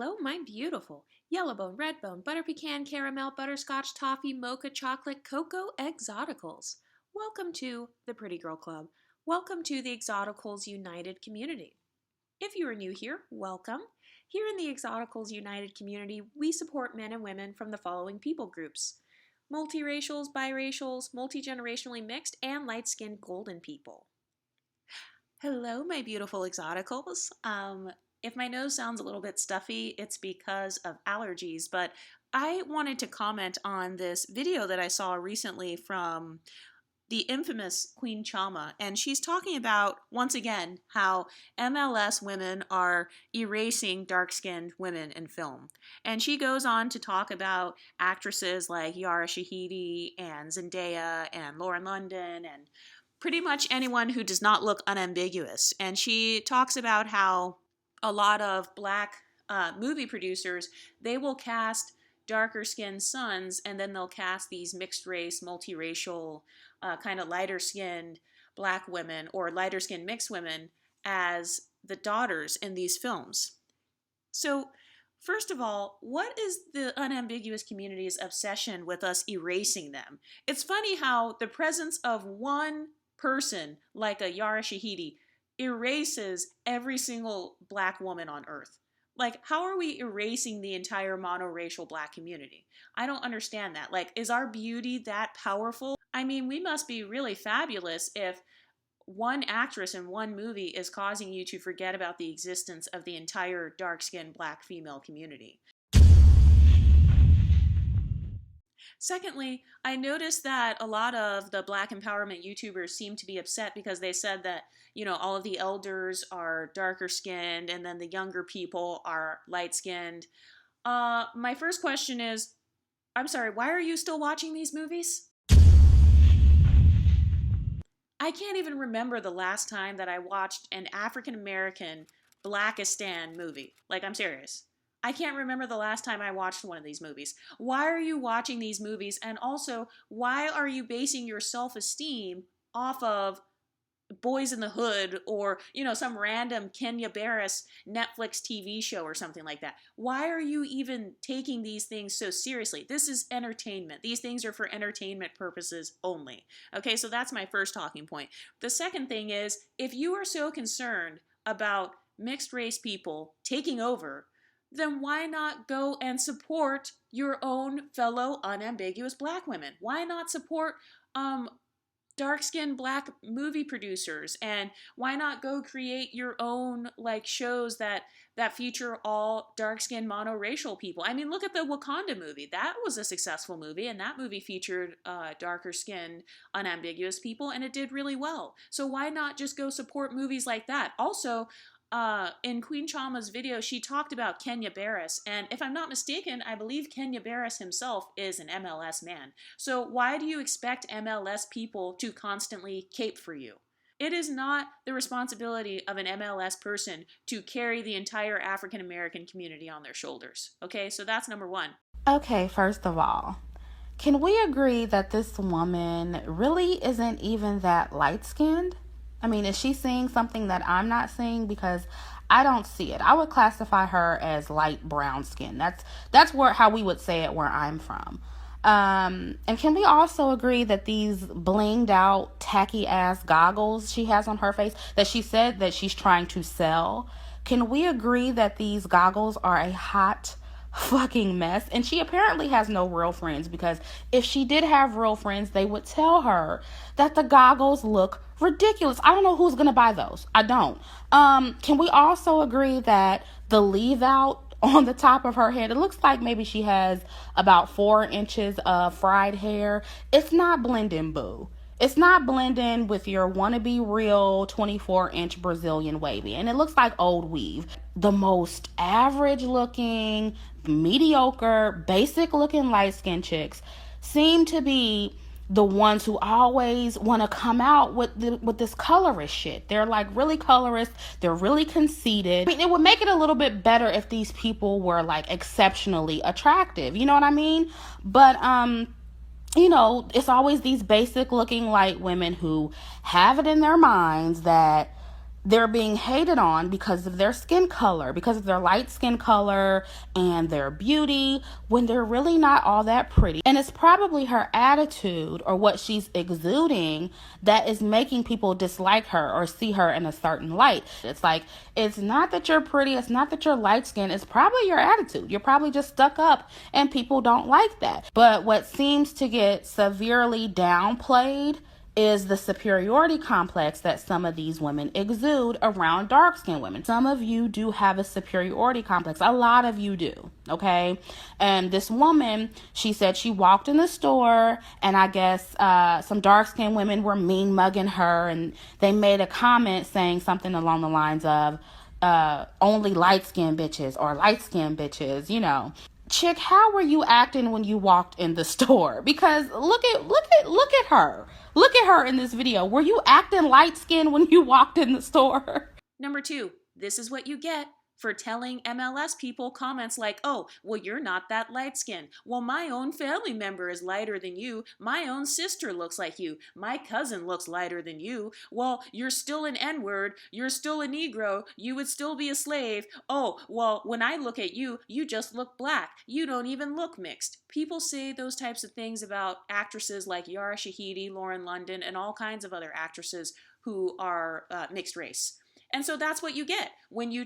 Hello, my beautiful yellowbone, redbone, butter pecan, caramel, butterscotch, toffee, mocha, chocolate, cocoa Exoticals. Welcome to the Pretty Girl Club. Welcome to the Exoticals United community. If you are new here, welcome. Here in the Exoticals United community, we support men and women from the following people groups: multiracials, biracials, multi-generationally mixed, and light-skinned golden people. Hello, my beautiful Exoticals. If my nose sounds a little bit stuffy, it's because of allergies, but I wanted to comment on this video that I saw recently from the infamous Queen Chama, and she's talking about, once again, how MLS women are erasing dark-skinned women in film. And she goes on to talk about actresses like Yara Shahidi and Zendaya and Lauren London and pretty much anyone who does not look unambiguous. And she talks about how a lot of black movie producers, they will cast darker skinned sons, and then they'll cast these mixed race, multiracial, kind of lighter skinned black women or lighter skinned mixed women as the daughters in these films. So first of all, what is the unambiguous community's obsession with us erasing them? It's funny how the presence of one person like a Yara Shahidi erases every single black woman on earth. Like, how are we erasing the entire monoracial black community? I don't understand that. Like, is our beauty that powerful? I mean, we must be really fabulous if one actress in one movie is causing you to forget about the existence of the entire dark-skinned black female community. Secondly, I noticed that a lot of the black empowerment YouTubers seem to be upset because they said that, all of the elders are darker skinned and then the younger people are light skinned. My first question is, I'm sorry, why are you still watching these movies? I can't even remember the last time that I watched an African American Blackistan movie. Like, I'm serious. I can't remember the last time I watched one of these movies. Why are you watching these movies? And also, why are you basing your self-esteem off of Boys in the Hood or, some random Kenya Barris Netflix TV show or something like that? Why are you even taking these things so seriously? This is entertainment. These things are for entertainment purposes only. Okay, so that's my first talking point. The second thing is, if you are so concerned about mixed race people taking over, then why not go and support your own fellow unambiguous black women? Why not support dark-skinned black movie producers? And why not go create your own shows that feature all dark-skinned monoracial people? I mean, look at the Wakanda movie. That was a successful movie, and that movie featured darker-skinned unambiguous people, and it did really well. So why not just go support movies like that? Also, in Queen Chama's video, she talked about Kenya Barris, and if I'm not mistaken, I believe Kenya Barris himself is an MLS man. So why do you expect MLS people to constantly cape for you? It is not the responsibility of an MLS person to carry the entire African American community on their shoulders. Okay, so that's number one. Okay, first of all, can we agree that this woman really isn't even that light-skinned? I mean, is she seeing something that I'm not seeing? Because I don't see it. I would classify her as light brown skin. That's how we would say it where I'm from. And can we also agree that these blinged out, tacky ass goggles she has on her face that she said that she's trying to sell? Can we agree that these goggles are a hot fucking mess? And she apparently has no real friends, because if she did have real friends, they would tell her that the goggles look ridiculous. I don't know who's gonna buy those. I don't. Can we also agree that the leave out on the top of her head, it looks like maybe she has about 4 inches of fried hair? It's not blending, boo. It's not blending with your wannabe real 24-inch Brazilian wavy. And it looks like old weave. The most average looking, mediocre, basic looking light-skinned chicks seem to be the ones who always want to come out with this colorist shit. They're really colorist. They're really conceited. I mean, it would make it a little bit better if these people were exceptionally attractive. You know what I mean? But it's always these basic looking light women who have it in their minds that they're being hated on because of their skin color, because of their light skin color and their beauty, when they're really not all that pretty. And it's probably her attitude or what she's exuding that is making people dislike her or see her in a certain light. It's like, it's not that you're pretty, it's not that you're light skinned, it's probably your attitude. You're probably just stuck up and people don't like that. But what seems to get severely downplayed is the superiority complex that some of these women exude around dark-skinned women. Some of you do have a superiority complex. A lot of you do, okay? And this woman, she said she walked in the store, and I guess some dark-skinned women were mean-mugging her, and they made a comment saying something along the lines of, only light-skinned bitches or light-skinned bitches, you know. Chick, how were you acting when you walked in the store? Because look at her. Look at her in this video. Were you acting light skinned when you walked in the store? Number 2, this is what you get for telling MLS people comments like, oh, well, you're not that light skinned. Well, my own family member is lighter than you. My own sister looks like you. My cousin looks lighter than you. Well, you're still an N-word. You're still a Negro. You would still be a slave. Oh, well, when I look at you, you just look black. You don't even look mixed. People say those types of things about actresses like Yara Shahidi, Lauren London, and all kinds of other actresses who are mixed race. And so that's what you get when you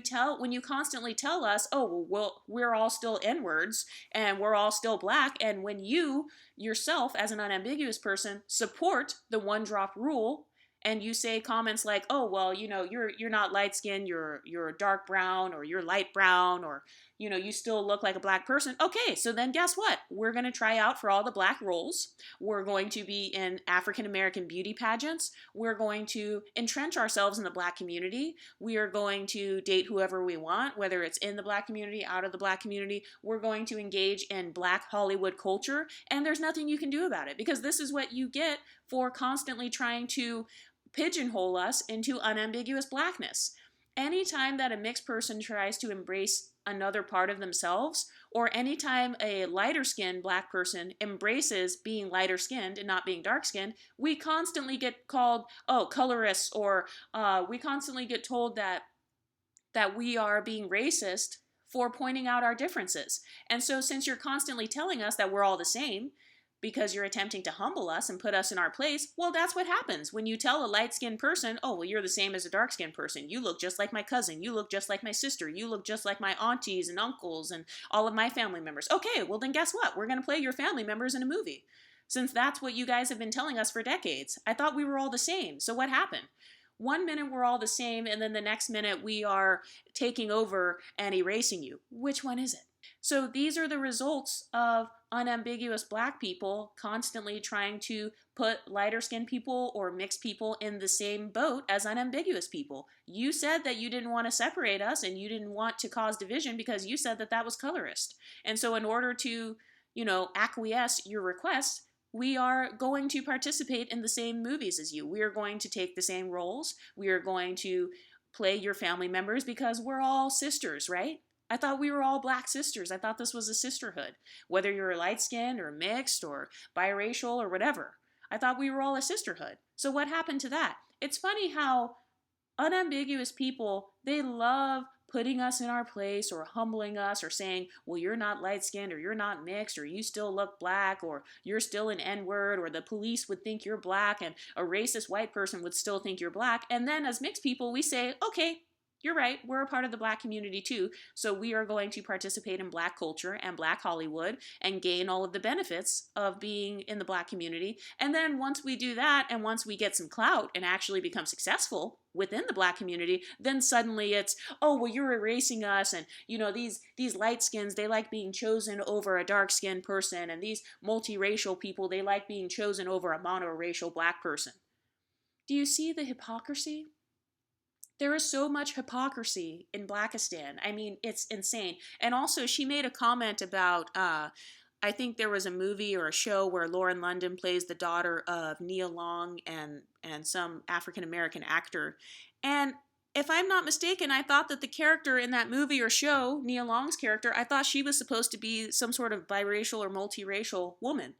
constantly tell us, oh, well, we're all still N-words and we're all still black. And when you yourself, as an unambiguous person, support the one drop rule, and you say comments like, oh, well, you know, you're not light skinned, you're dark brown, or you're light brown, or, you know, you still look like a black person. Okay, so then guess what? We're going to try out for all the black roles. We're going to be in African American beauty pageants. We're going to entrench ourselves in the black community. We are going to date whoever we want, whether it's in the black community, out of the black community. We're going to engage in black Hollywood culture, and there's nothing you can do about it, because this is what you get for constantly trying to pigeonhole us into unambiguous blackness. Anytime that a mixed person tries to embrace another part of themselves, or anytime a lighter skinned black person embraces being lighter skinned and not being dark skinned, we constantly get called, oh, colorists, or we constantly get told that we are being racist for pointing out our differences. And so since you're constantly telling us that we're all the same, because you're attempting to humble us and put us in our place, well, that's what happens when you tell a light-skinned person, oh, well, you're the same as a dark-skinned person. You look just like my cousin. You look just like my sister. You look just like my aunties and uncles and all of my family members. Okay, well, then guess what? We're going to play your family members in a movie, since that's what you guys have been telling us for decades. I thought we were all the same. So what happened? One minute we're all the same, and then the next minute we are taking over and erasing you. Which one is it? So these are the results of unambiguous black people constantly trying to put lighter skinned people or mixed people in the same boat as unambiguous people. You said that you didn't want to separate us and you didn't want to cause division because you said that that was colorist. And so in order to, you know, acquiesce your request, we are going to participate in the same movies as you. We are going to take the same roles. We are going to play your family members because we're all sisters, right? I thought we were all black sisters. I thought this was a sisterhood, whether you're light-skinned or mixed or biracial or whatever. I thought we were all a sisterhood. So what happened to that? It's funny how unambiguous people, they love putting us in our place or humbling us or saying, well, you're not light-skinned or you're not mixed or you still look black or you're still an N-word or the police would think you're black and a racist white person would still think you're black. And then as mixed people, we say, okay, you're right, we're a part of the black community too, so we are going to participate in black culture and black Hollywood and gain all of the benefits of being in the black community. And then once we do that, and once we get some clout and actually become successful within the black community, then suddenly it's, oh, well, you're erasing us, and you know, these light skins, they like being chosen over a dark skinned person, and these multiracial people, they like being chosen over a monoracial black person. Do you see the hypocrisy? There is so much hypocrisy in Blackistan. I mean, it's insane. And also, she made a comment about, I think there was a movie or a show where Lauren London plays the daughter of Nia Long and some African-American actor. And if I'm not mistaken, I thought that the character in that movie or show, Nia Long's character, I thought she was supposed to be some sort of biracial or multiracial woman.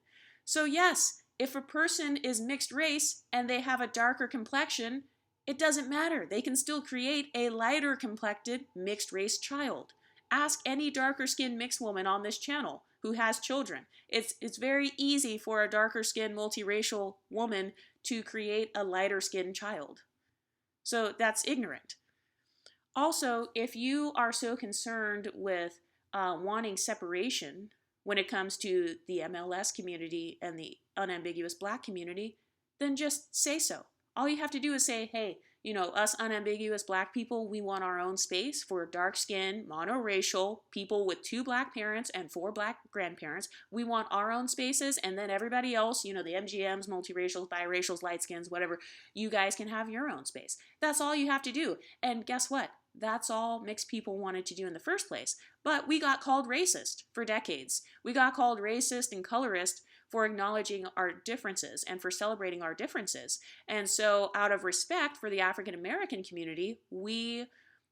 So yes, if a person is mixed race and they have a darker complexion, It doesn't matter. They can still create a lighter complected mixed race child. Ask any darker skinned mixed woman on this channel who has children. It's very easy for a darker skinned multiracial woman to create a lighter skinned child. So that's ignorant. Also, if you are so concerned with wanting separation when it comes to the MLS community and the unambiguous black community, then just say so. All you have to do is say, hey, us unambiguous black people, we want our own space for dark-skinned, monoracial people with 2 black parents and 4 black grandparents. We want our own spaces, and then everybody else, the MGMs, multiracials, biracials, light skins, whatever, you guys can have your own space. That's all you have to do. And guess what? That's all mixed people wanted to do in the first place. But we got called racist for decades. We got called racist and colorist for acknowledging our differences and for celebrating our differences. And so out of respect for the African American community, we,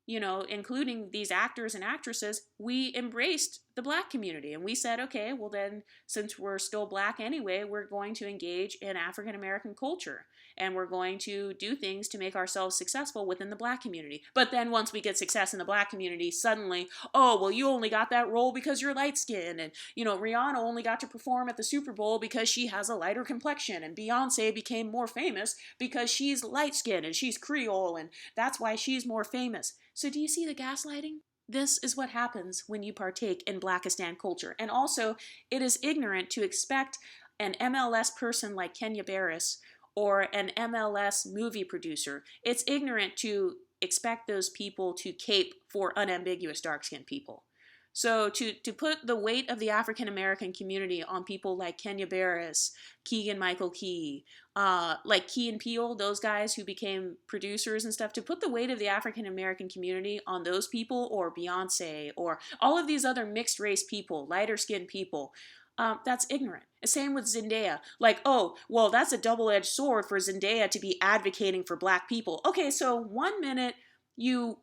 including these actors and actresses, we embraced the black community. And we said, okay, well then, since we're still black anyway, we're going to engage in African American culture. And we're going to do things to make ourselves successful within the black community. But then once we get success in the black community, suddenly, oh, well, you only got that role because you're light skinned. And, Rihanna only got to perform at the Super Bowl because she has a lighter complexion. And Beyonce became more famous because she's light skinned and she's Creole. And that's why she's more famous. So do you see the gaslighting? This is what happens when you partake in Blackistan culture. And also, it is ignorant to expect an MLS person like Kenya Barris or an MLS movie producer. It's ignorant to expect those people to cape for unambiguous dark-skinned people. So to put the weight of the African American community on people like Kenya Barris, Keegan-Michael Key, like Key and Peele, those guys who became producers and stuff, to put the weight of the African American community on those people, or Beyonce, or all of these other mixed race people, lighter skinned people, that's ignorant. Same with Zendaya. Like, oh, well, that's a double-edged sword for Zendaya to be advocating for black people. Okay, so one minute you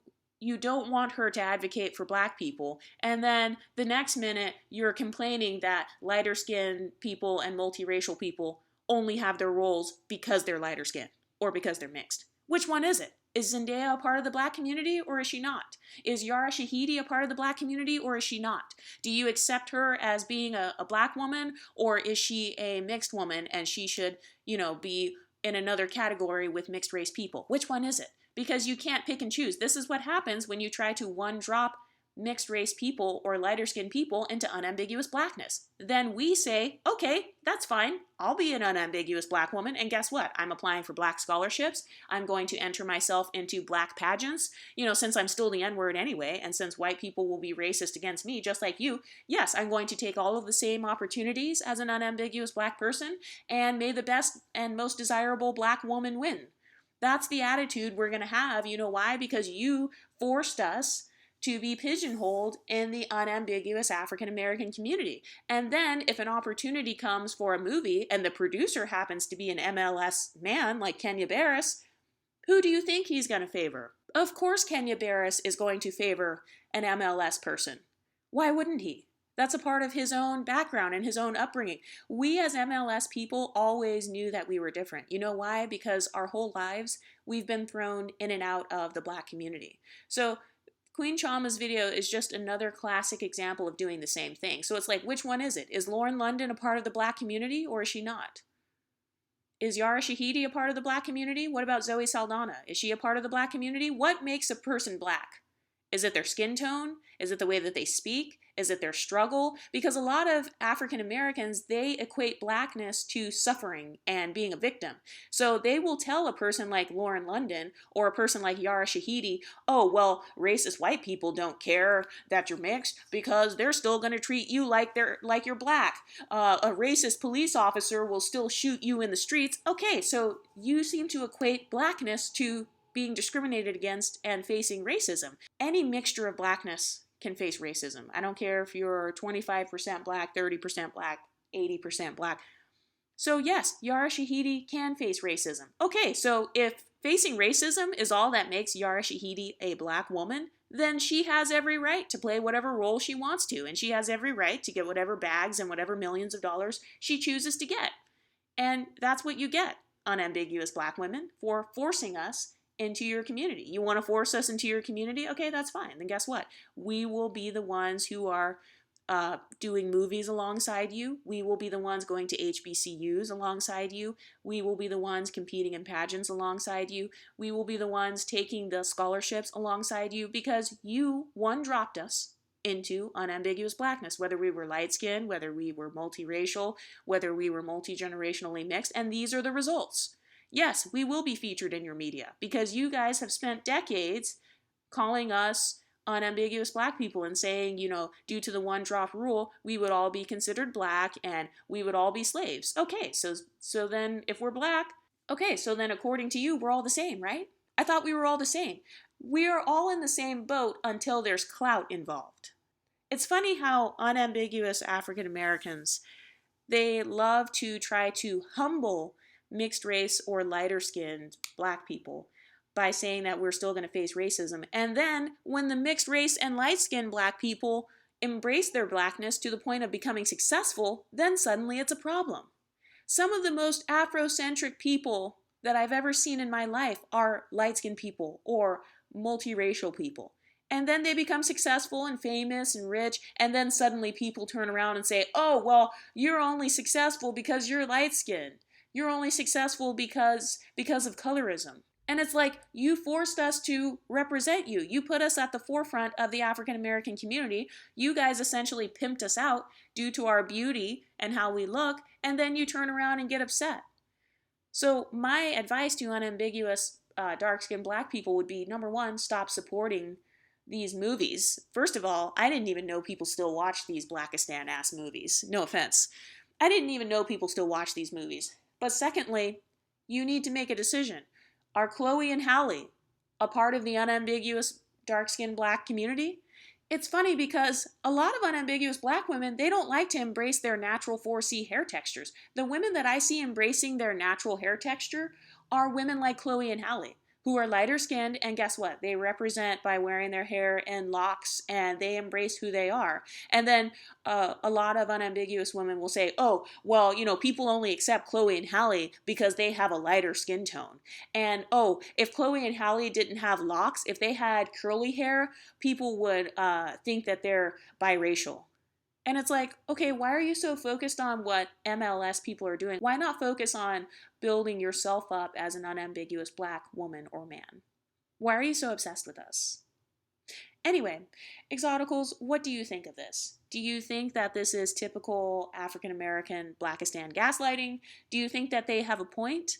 don't want her to advocate for black people, and then the next minute you're complaining that lighter-skinned people and multiracial people only have their roles because they're lighter skinned or because they're mixed. Which one is it? Is Zendaya a part of the black community or is she not? Is Yara Shahidi a part of the black community or is she not? Do you accept her as being a black woman, or is she a mixed woman and she should, be in another category with mixed race people? Which one is it? Because you can't pick and choose. This is what happens when you try to one-drop mixed race people or lighter skinned people into unambiguous blackness. Then we say, okay, that's fine. I'll be an unambiguous black woman. And guess what? I'm applying for black scholarships. I'm going to enter myself into black pageants. Since I'm still the N-word anyway, and since white people will be racist against me, just like you, yes, I'm going to take all of the same opportunities as an unambiguous black person, and may the best and most desirable black woman win. That's the attitude we're going to have. You know why? Because you forced us to be pigeonholed in the unambiguous African American community. And then if an opportunity comes for a movie and the producer happens to be an MLS man like Kenya Barris, who do you think he's going to favor? Of course Kenya Barris is going to favor an MLS person. Why wouldn't he? That's a part of his own background and his own upbringing. We as MLS people always knew that we were different. You know why? Because our whole lives we've been thrown in and out of the black community. So Queen Chama's video is just another classic example of doing the same thing. So it's like, which one is it? Is Lauren London a part of the black community or is she not? Is Yara Shahidi a part of the black community? What about Zoe Saldana? Is she a part of the black community? What makes a person black? Is it their skin tone? Is it the way that they speak? Is it their struggle? Because a lot of African Americans, they equate blackness to suffering and being a victim. So they will tell a person like Lauren London or a person like Yara Shahidi, oh, well, racist white people don't care that you're mixed because they're still going to treat you like you're black. A racist police officer will still shoot you in the streets. Okay, so you seem to equate blackness to being discriminated against and facing racism. Any mixture of blackness can face racism. I don't care if you're 25% black, 30% black, 80% black. So yes, Yara Shahidi can face racism. Okay, so if facing racism is all that makes Yara Shahidi a black woman, then she has every right to play whatever role she wants to, and she has every right to get whatever bags and whatever millions of dollars she chooses to get. And that's what you get, unambiguous black women, for forcing us into your community. You want to force us into your community? Okay, that's fine. Then guess what? We will be the ones who are doing movies alongside you. We will be the ones going to HBCUs alongside you. We will be the ones competing in pageants alongside you. We will be the ones taking the scholarships alongside you because you, one, dropped us into unambiguous blackness, whether we were light-skinned, whether we were multiracial, whether we were multi-generationally mixed, and these are the results. Yes, we will be featured in your media because you guys have spent decades calling us unambiguous black people and saying, due to the one drop rule, we would all be considered black and we would all be slaves. Okay, so then if we're black, okay, so then according to you, we're all the same, right? I thought we were all the same. We're all in the same boat until there's clout involved. It's funny how unambiguous African Americans, they love to try to humble mixed race or lighter skinned black people by saying that we're still going to face racism. And then when the mixed race and light-skinned black people embrace their blackness to the point of becoming successful, then suddenly it's a problem. Some of the most Afrocentric people that I've ever seen in my life are light-skinned people or multiracial people. And then they become successful and famous and rich, and then suddenly people turn around and say, oh, well, you're only successful because you're light-skinned. You're only successful because of colorism. And it's like, you forced us to represent you. You put us at the forefront of the African American community. You guys essentially pimped us out due to our beauty and how we look, and then you turn around and get upset. So my advice to unambiguous dark-skinned black people would be, number one, stop supporting these movies. First of all, I didn't even know people still watch these Blackistan-ass movies. No offense. I didn't even know people still watch these movies. But secondly, you need to make a decision. Are Chloe and Halle a part of the unambiguous dark-skinned black community? It's funny because a lot of unambiguous black women, they don't like to embrace their natural 4C hair textures. The women that I see embracing their natural hair texture are women like Chloe and Halle, who are lighter skinned, and guess what? They represent by wearing their hair in locks, and they embrace who they are. And then a lot of unambiguous women will say, oh, well, people only accept Chloe and Halle because they have a lighter skin tone. And oh, if Chloe and Halle didn't have locks, if they had curly hair, people would think that they're biracial. And it's like, okay, why are you so focused on what MLS people are doing? Why not focus on building yourself up as an unambiguous black woman or man? Why are you so obsessed with us? Anyway, Exoticals, what do you think of this? Do you think that this is typical African American Blackistan gaslighting? Do you think that they have a point?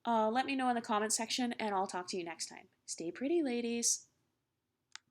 Let me know in the comment section and I'll talk to you next time. Stay pretty, ladies.